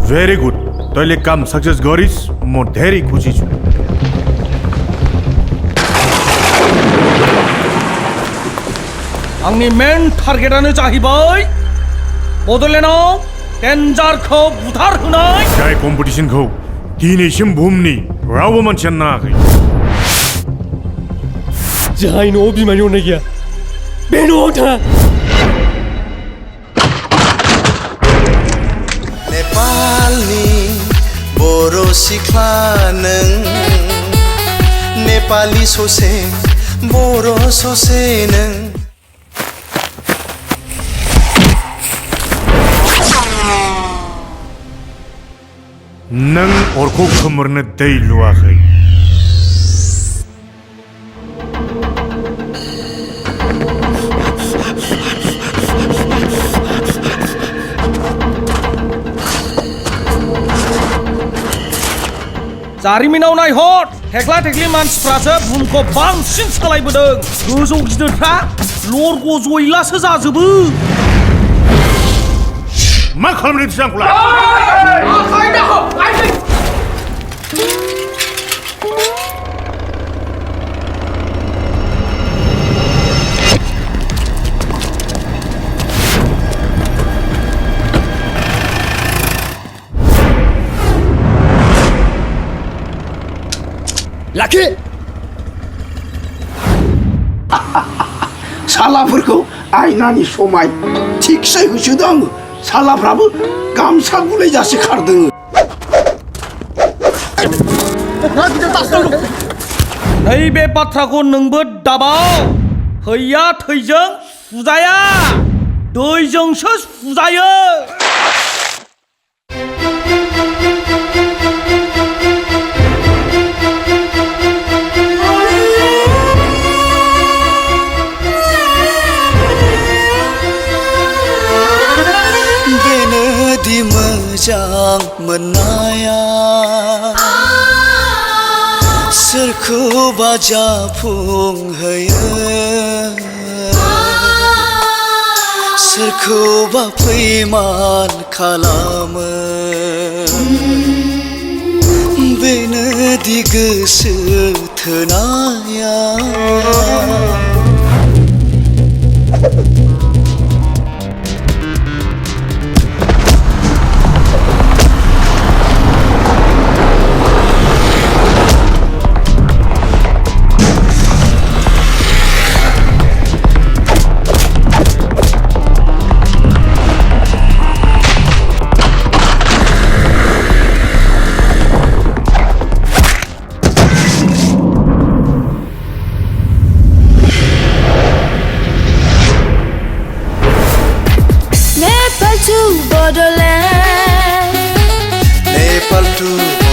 Very good. तैले काम success गरिस् म धेरै खुसी छु आंनि मेन टार्गेटानो जाहैबाय बडलेण्डआव डेन्जारखौ बुथारहोनाय जाय कम्पिटिसनखौ दिनैसिम बुहुमनि रावबो मानसियानो नाङाखै जाय न'आव बिमानि अननाय गैया बे न'आव था नेपालनि बर' सिख्ला नों नेपालि ससे बर' ससे नों नों अरखौ खोमोरनो दै लुवाखै जारिमिनाव नायहर थेख्ला थेख्लि मानसिफ्रासो बुहुमखौ बांसिन सालायबोदों गोजौ गिदिरफ्रा लरग' जयलासो जाजोबो मा खालामनो आंखौलाय लाखि सालाफोरखौ आयनानि समाय थिगसे होसोदों आङो सालाफ्राबो गामसा गुलायजासे खारदों नैबे बाथ्राखौ नोंबो दाबाव थैया थैजों सुजाया दैजोंसो सुजायो बेनोदि मोजां मोननाया सोरखौबा जाफुंहोयो सोरखौबा फैमान खालामो बेनोदि गोसो थोनाया Nepal to Bodoland. Nepal to